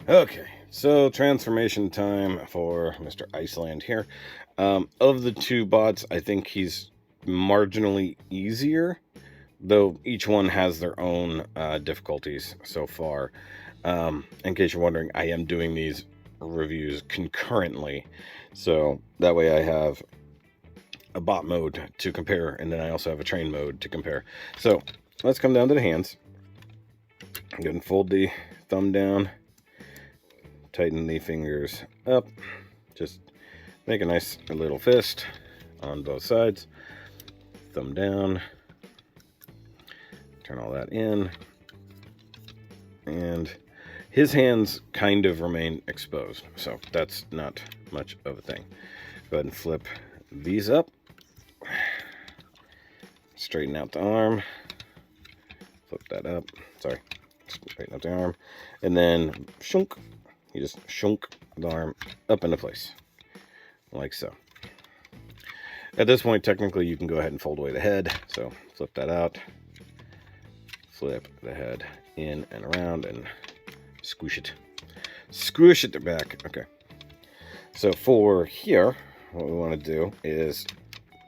Okay, so transformation time for Mr. ICELAND here. Of the two bots, I think he's marginally easier, though each one has their own difficulties so far. In case you're wondering, I am doing these reviews concurrently, so that way I have a bot mode to compare, and then I also have a train mode to compare. So let's come down to the hands. I'm going to fold the thumb down, tighten the fingers up, just make a nice little fist on both sides, thumb down, turn all that in, and his hands kind of remain exposed, so that's not much of a thing. Go ahead and flip these up, straighten out the arm, flip that up, sorry, straighten out the arm, and then shunk, you just shunk the arm up into place, like so. At this point, technically, you can go ahead and fold away the head, so flip that out, flip the head in and around, and squish it back. Okay, so for here, what we want to do is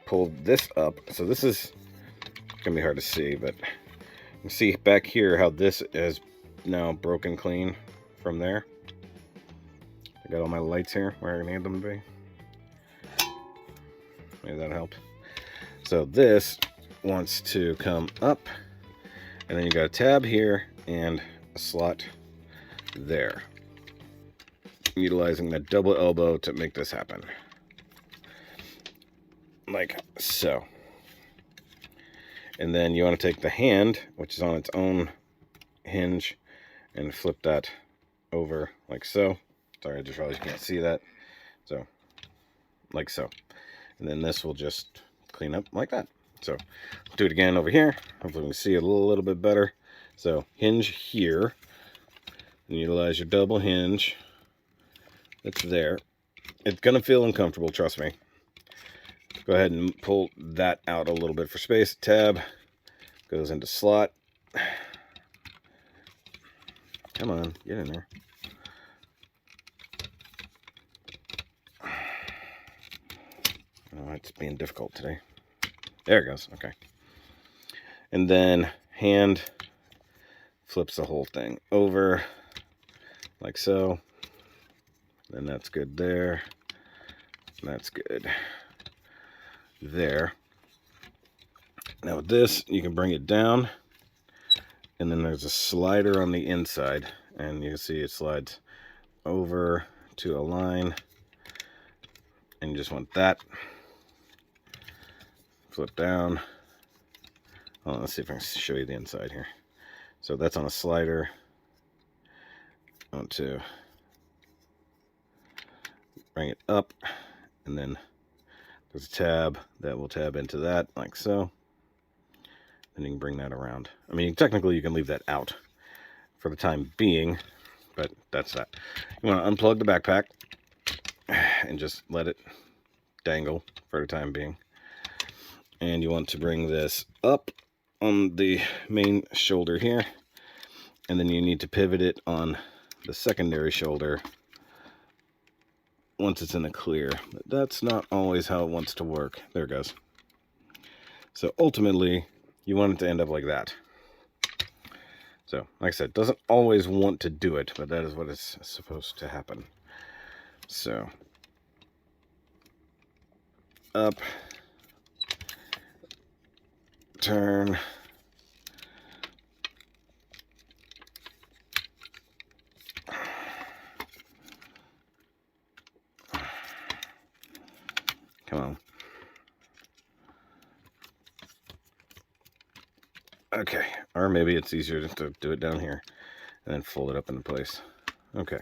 pull this up. So this is gonna be hard to see, but you can see back here how this is now broken clean from there. I got all my lights here where I need them to be. Maybe that helped. So this wants to come up, and then you got a tab here and a slot there, utilizing that double elbow to make this happen, like so. And then you want to take the hand, which is on its own hinge, and flip that over like so. Sorry, I just realized you can't see that. So like so, and then this will just clean up like that. So do it again over here. Hopefully we can see it a little bit better. So hinge here, and utilize your double hinge. It's there. It's gonna feel uncomfortable, trust me. Go ahead and pull that out a little bit for space. Tab goes into slot. Come on, get in there. Oh, it's being difficult today. There it goes. Okay. And then hand flips the whole thing over like so. Then that's good there. That's good there. Now with this, you can bring it down, and then there's a slider on the inside, and you can see it slides over to a line, and you just want that. Flip down. Oh, let's see if I can show you the inside here. So that's on a slider. I want to bring it up, and then there's a tab that will tab into that like so. Then you can bring that around. I mean, technically you can leave that out for the time being, but that's that. You want to unplug the backpack and just let it dangle for the time being. And you want to bring this up on the main shoulder here, and then you need to pivot it on the secondary shoulder once it's in the clear. But that's not always how it wants to work. There it goes. So ultimately, you want it to end up like that. So, like I said, doesn't always want to do it, but that is what is supposed to happen. So, up, turn, come on. Okay, or maybe it's easier just to do it down here and then fold it up into place. Okay,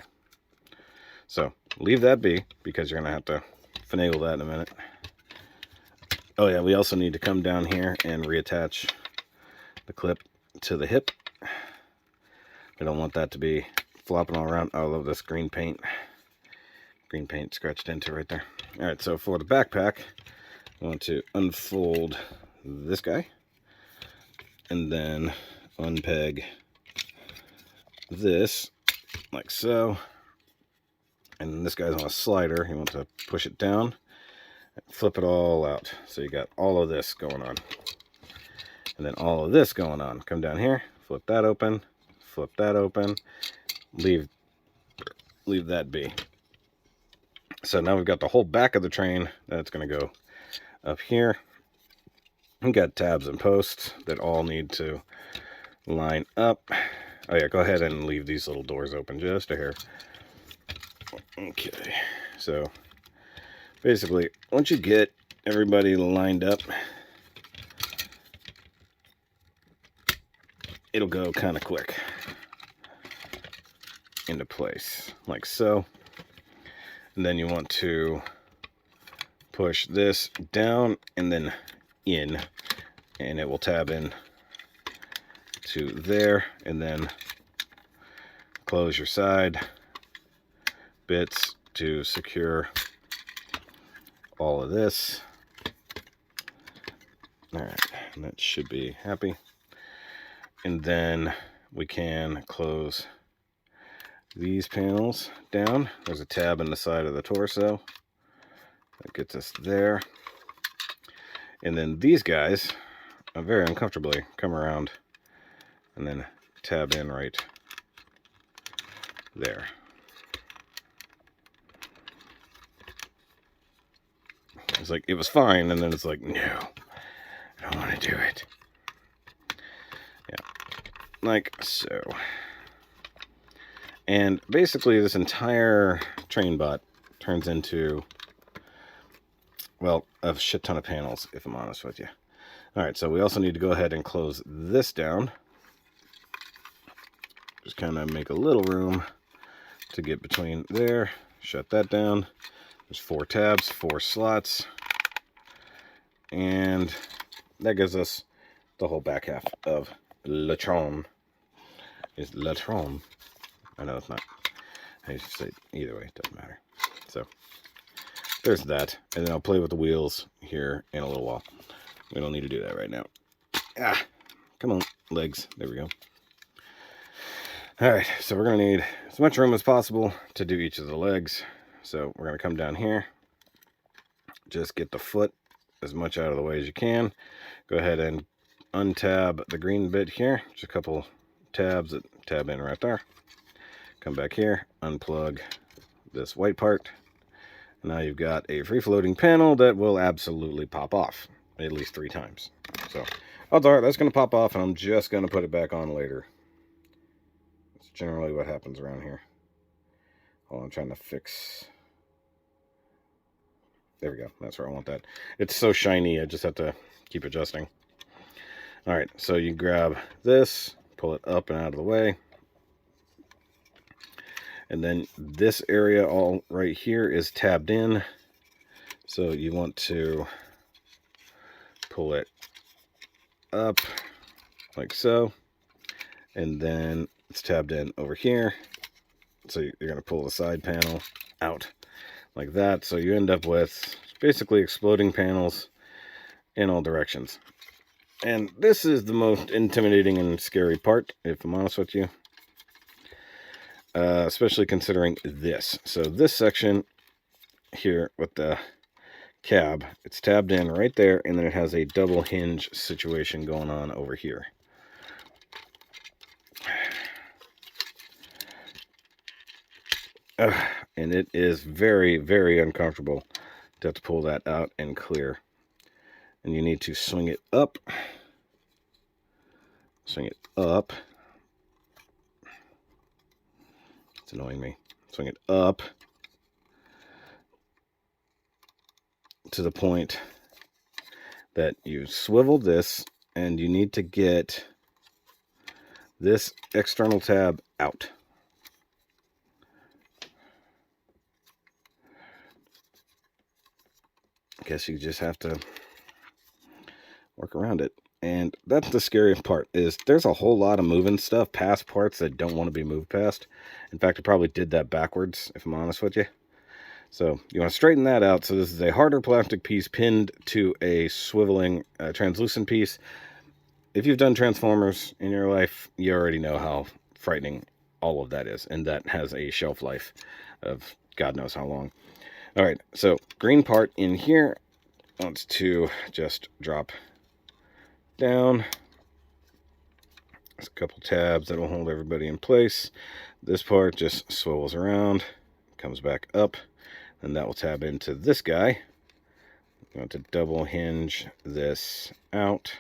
so leave that be, because you're gonna have to finagle that in a minute. Oh yeah, we also need to come down here and reattach the clip to the hip. We don't want that to be flopping all around. Oh, I love this green paint. Green paint scratched into right there. All right, so for the backpack, I want to unfold this guy, and then unpeg this like so. And this guy's on a slider. You want to push it down, flip it all out. So you got all of this going on. And then all of this going on. Come down here, flip that open, leave that be. So now we've got the whole back of the train that's going to go up here. We got tabs and posts that all need to line up. Oh yeah, go ahead and leave these little doors open just a hair. Okay, so basically, once you get everybody lined up, it'll go kind of quick into place, like so. And then you want to push this down and then in, and it will tab in to there, and then close your side bits to secure all of this. All right, and that should be happy. And then we can close these panels down. There's a tab in the side of the torso that gets us there. And then these guys very uncomfortably come around and then tab in right there. It's like, it was fine, and then it's like, no, I don't want to do it. Yeah, like so. And basically this entire train bot turns into, well, a shit ton of panels, if I'm honest with you. All right, so we also need to go ahead and close this down. Just kind of make a little room to get between there. Shut that down. There's 4 tabs, 4 slots. And that gives us the whole back half of Le Tron. Is Le Tron. I know it's not. I used to say it either way, it doesn't matter. So there's that. And then I'll play with the wheels here in a little while. We don't need to do that right now. Ah, come on, legs. There we go. All right, so we're going to need as much room as possible to do each of the legs. So we're going to come down here. Just get the foot as much out of the way as you can. Go ahead and untab the green bit here. Just a couple tabs that tab in right there. Come back here, unplug this white part. Now you've got a free-floating panel that will absolutely pop off at least 3 times. So odds are that's going to pop off, and I'm just going to put it back on later. That's generally what happens around here. Oh, I'm trying to fix. There we go. That's where I want that. It's so shiny, I just have to keep adjusting. All right, so you grab this, pull it up and out of the way. And then this area all right here is tabbed in. So you want to pull it up like so. And then it's tabbed in over here. So you're going to pull the side panel out like that. So you end up with basically exploding panels in all directions. And this is the most intimidating and scary part, if I'm honest with you. Especially considering this. So this section here with the cab, it's tabbed in right there, and then it has a double hinge situation going on over here. And it is very, very uncomfortable to have to pull that out and clear. And you need to swing it up. Swing it up. It's annoying me. Swing it up to the point that you swivel this, and you need to get this external tab out. I guess you just have to work around it. And that's the scary part, is there's a whole lot of moving stuff past parts that don't want to be moved past. In fact, I probably did that backwards, if I'm honest with you. So you want to straighten that out. So this is a harder plastic piece pinned to a swiveling translucent piece. If you've done Transformers in your life, you already know how frightening all of that is, and that has a shelf life of God knows how long. All right, so green part in here wants to just drop down. There's a couple tabs that will hold everybody in place. This part just swivels around, comes back up, and that will tab into this guy. You want to double hinge this out.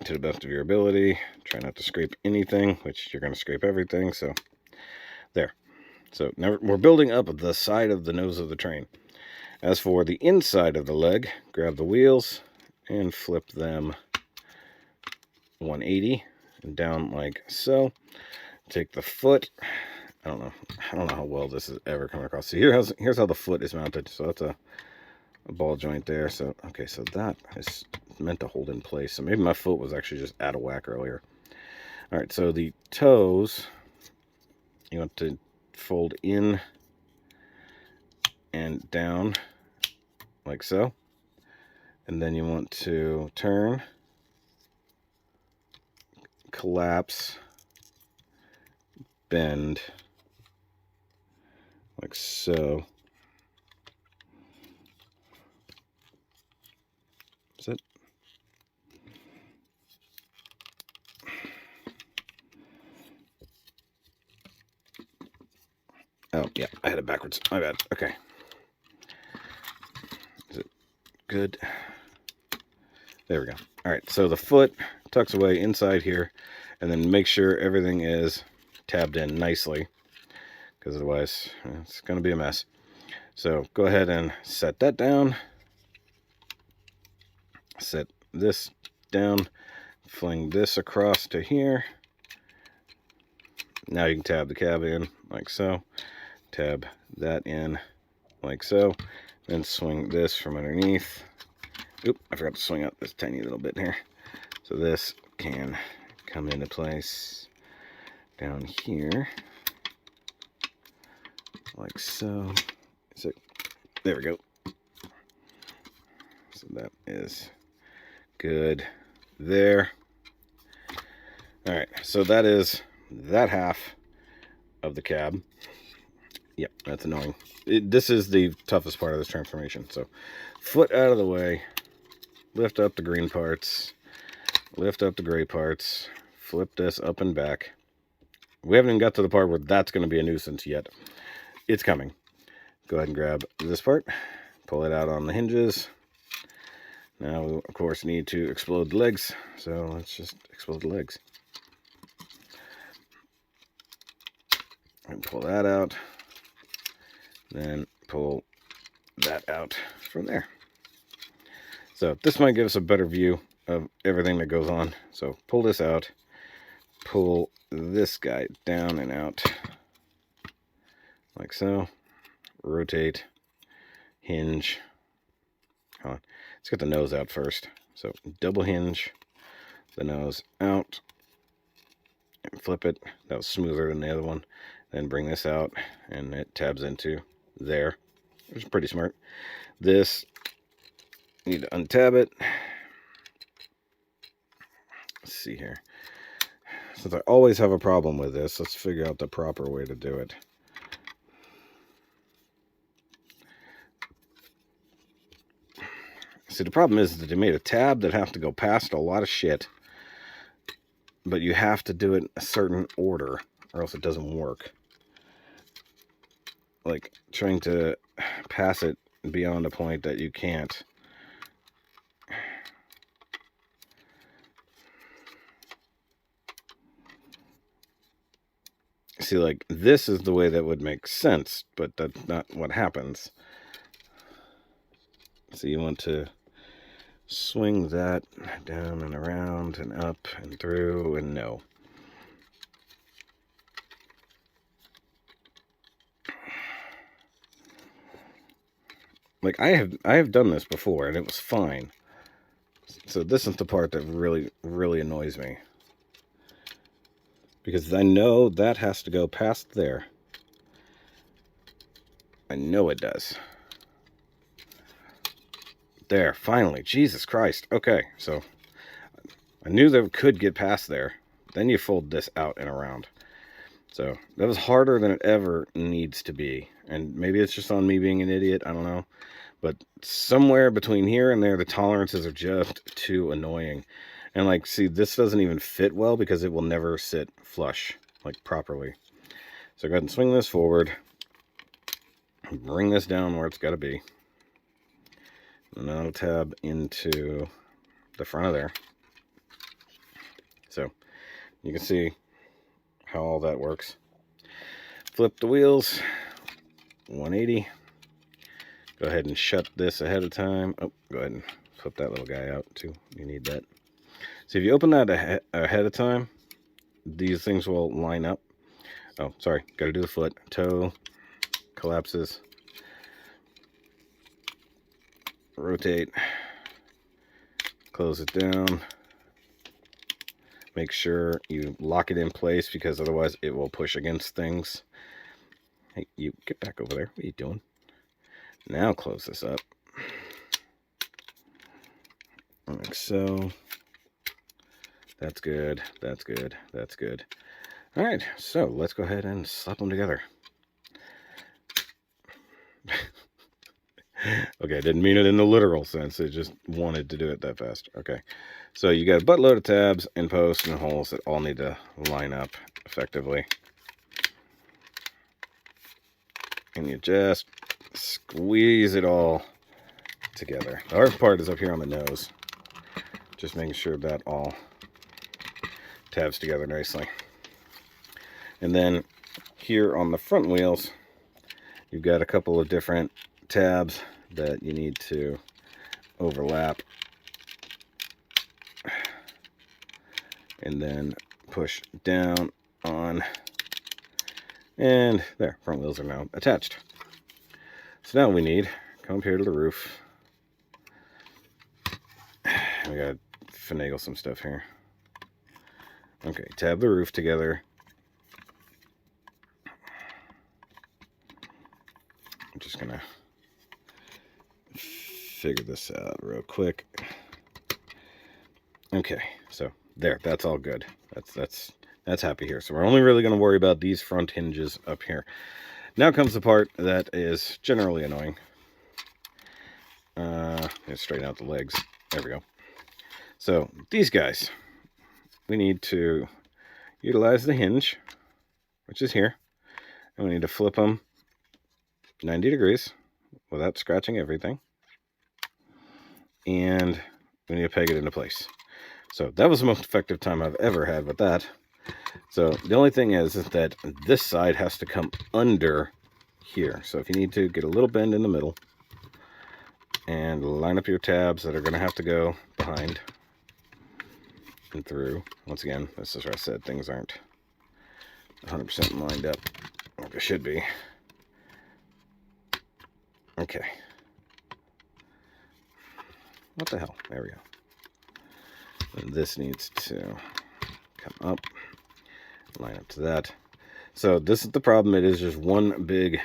To the best of your ability. Try not to scrape anything, which you're going to scrape everything, so there. So now we're building up the side of the nose of the train. As for the inside of the leg, grab the wheels and flip them 180 and down like so. Take the foot. I don't know how well this is ever coming across. So here's how the foot is mounted. So that's a ball joint there. So okay, so that is meant to hold in place. So maybe my foot was actually just out of whack earlier. All right, so the toes, you want to fold in and down like so. And then you want to turn, collapse, bend like so. Is it? Oh, yeah, I had it backwards. My bad. Okay. Is it good? There we go. All right, so the foot tucks away inside here, and then make sure everything is tabbed in nicely, because otherwise it's going to be a mess. So go ahead and set that down. Set this down. Fling this across to here. Now you can tab the cab in like so. Tab that in like so. Then swing this from underneath. Oop, I forgot to swing out this tiny little bit here. So this can come into place down here. Like so. So there we go. So that is good there. All right, so that is that half of the cab. Yep, that's annoying. This is the toughest part of this transformation. So foot out of the way, lift up the green parts, lift up the gray parts, flip this up and back. We haven't even got to the part where that's going to be a nuisance yet. It's coming. Go ahead and grab this part, pull it out on the hinges. Now we, of course, need to explode the legs. So let's just explode the legs. And pull that out. Then pull that out from there. So this might give us a better view of everything that goes on. So pull this out. Pull this guy down and out. Like so. Rotate. Hinge. Hold on. Let's get the nose out first. So double hinge the nose out. And flip it. That was smoother than the other one. Then bring this out and it tabs into there. Which is pretty smart. This, need to untab it. Let's see here. Since I always have a problem with this, let's figure out the proper way to do it. See, the problem is that they made a tab that has to go past a lot of shit. But you have to do it in a certain order, or else it doesn't work. Like, trying to pass it beyond a point that you can't. See, like, this is the way that would make sense, but that's not what happens. So you want to swing that down and around and up and through and no. Like, I have done this before and it was fine. So this is the part that really annoys me. Because I know that has to go past there. I know it does. There, finally. Jesus Christ. Okay, so I knew that could get past there. Then you fold this out and around. So that was harder than it ever needs to be. And maybe it's just on me being an idiot. I don't know. But somewhere between here and there, the tolerances are just too annoying. And like, see, this doesn't even fit well because it will never sit flush, like properly. So go ahead and swing this forward. Bring this down where it's got to be. And then I'll tab into the front of there. So you can see how all that works. Flip the wheels, 180. Go ahead and shut this ahead of time. Oh, go ahead and flip that little guy out too. You need that. So if you open that ahead of time, these things will line up. Oh, sorry. Got to do the foot. Toe collapses. Rotate. Close it down. Make sure you lock it in place because otherwise it will push against things. Hey, you get back over there. What are you doing? Now close this up. Like so. That's good. That's good. That's good. All right, so let's go ahead and slap them together. Okay, I didn't mean it in the literal sense. It just wanted to do it that fast. Okay, so you got a buttload of tabs and posts and holes that all need to line up effectively. And you just squeeze it all together. The hard part is up here on the nose. Just making sure that all tabs together nicely. And then here on the front wheels, you've got a couple of different tabs that you need to overlap and then push down on, and there, front wheels are now attached. So now we need, come up here to the roof. We gotta finagle some stuff here. Okay, tab the roof together. I'm just gonna figure this out real quick. Okay, so there, that's all good. That's happy here. So we're only really going to worry about these front hinges up here. Now comes the part that is generally annoying. Straighten out the legs. There we go. So these guys, we need to utilize the hinge, which is here, and we need to flip them 90 degrees without scratching everything. And we need to peg it into place. So that was the most effective time I've ever had with that. So the only thing is that this side has to come under here. So if you need to, get a little bend in the middle and line up your tabs that are going to have to go behind and through. Once again, this is where I said things aren't 100% lined up like they should be. Okay. What the hell? There we go. And this needs to come up, line up to that. So this is the problem. It is just one big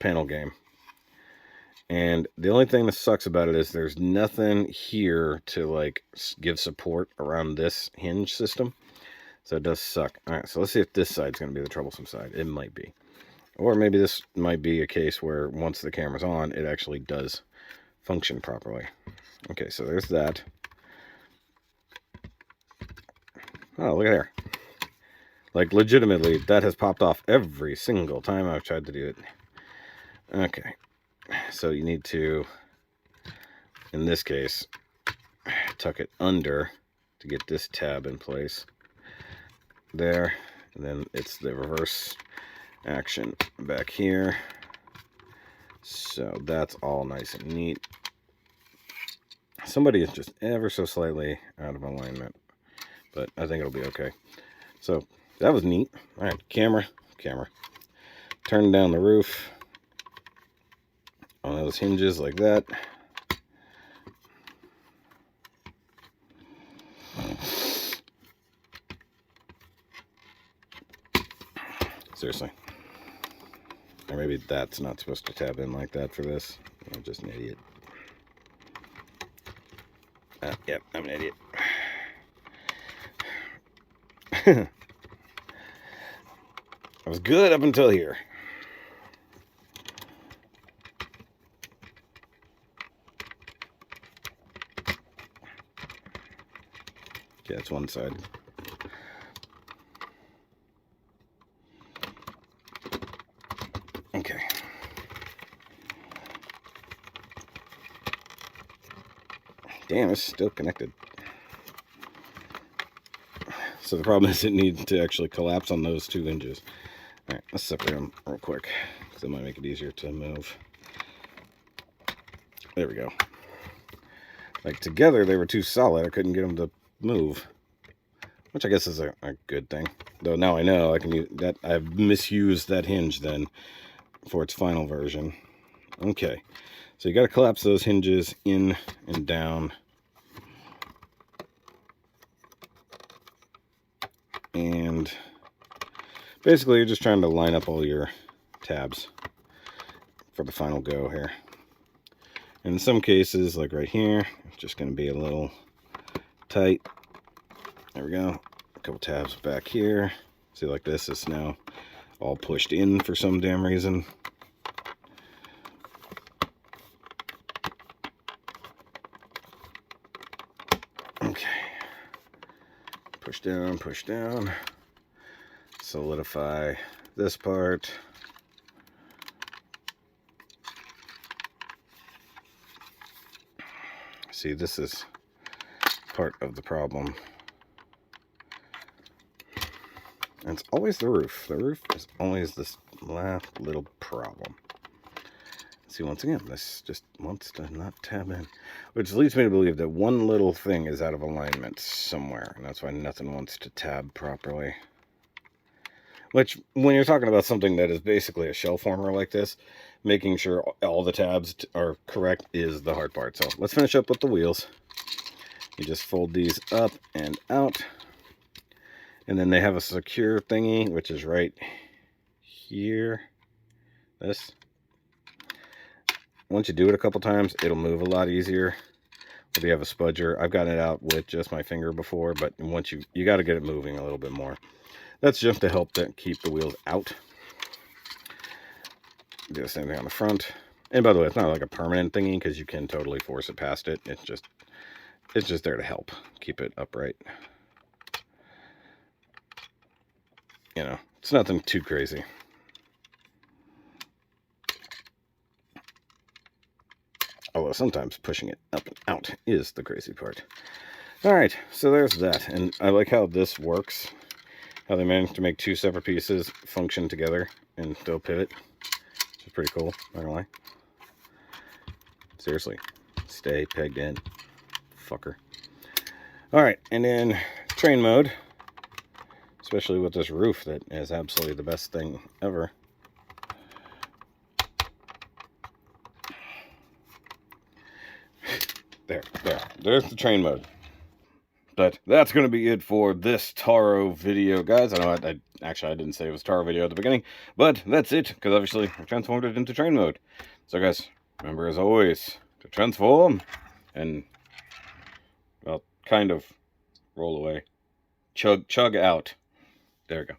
panel game. And the only thing that sucks about it is there's nothing here to like give support around this hinge system. So it does suck. All right, so let's see if this side's going to be the troublesome side. It might be. Or maybe this might be a case where once the camera's on, it actually does function properly. Okay, so there's that. Oh, look at there. Like, legitimately, that has popped off every single time I've tried to do it. Okay. So you need to, in this case, tuck it under to get this tab in place. There. And then it's the reverse action back here. So that's all nice and neat. Somebody is just ever so slightly out of alignment, but I think it'll be okay. So that was neat. All right, camera. Turn down the roof on those hinges like that. Seriously. Or maybe that's not supposed to tab in like that for this. I'm just an idiot. Yep, I'm an idiot. I was good up until here. Okay, that's one side. Okay. Damn, it's still connected. So the problem is it needs to actually collapse on those two hinges. Alright, let's separate them real quick, because that might make it easier to move. There we go. Like, together they were too solid. I couldn't get them to move. Which I guess is a good thing. Though now I know I can use that. I've misused that hinge then for its final version. Okay. So you got to collapse those hinges in and down. And basically you're just trying to line up all your tabs for the final go here. And in some cases, like right here, it's just going to be a little tight. There we go. A couple tabs back here. See, like this is now all pushed in for some damn reason. Okay. Push down, push down. Solidify this part. See, this is part of the problem. And it's always the roof. The roof is always this last little problem. See, once again, this just wants to not tab in. Which leads me to believe that one little thing is out of alignment somewhere. And that's why nothing wants to tab properly. Which, when you're talking about something that is basically a shell former like this, making sure all the tabs are correct is the hard part. So let's finish up with the wheels. You just fold these up and out. And then they have a secure thingy, which is right here. This. Once you do it a couple times, it'll move a lot easier. If you have a spudger, I've gotten it out with just my finger before, but once you got to get it moving a little bit more. That's just to help keep the wheels out. Do the same thing on the front. And by the way, it's not like a permanent thingy because you can totally force it past it. It's just there to help keep it upright. You know, it's nothing too crazy. Although sometimes pushing it up and out is the crazy part. Alright, so there's that. And I like how this works. How they managed to make two separate pieces function together and still pivot. Which is pretty cool, not gonna lie. Seriously, stay pegged in, fucker. Alright, and in train mode, especially with this roof that is absolutely the best thing ever. There's the train mode. But that's going to be it for this T.A.R.O video, guys. I know I didn't say it was T.A.R.O video at the beginning, but that's it, because obviously I transformed it into train mode. So guys, remember as always to transform and, well, kind of roll away. Chug out. There we go.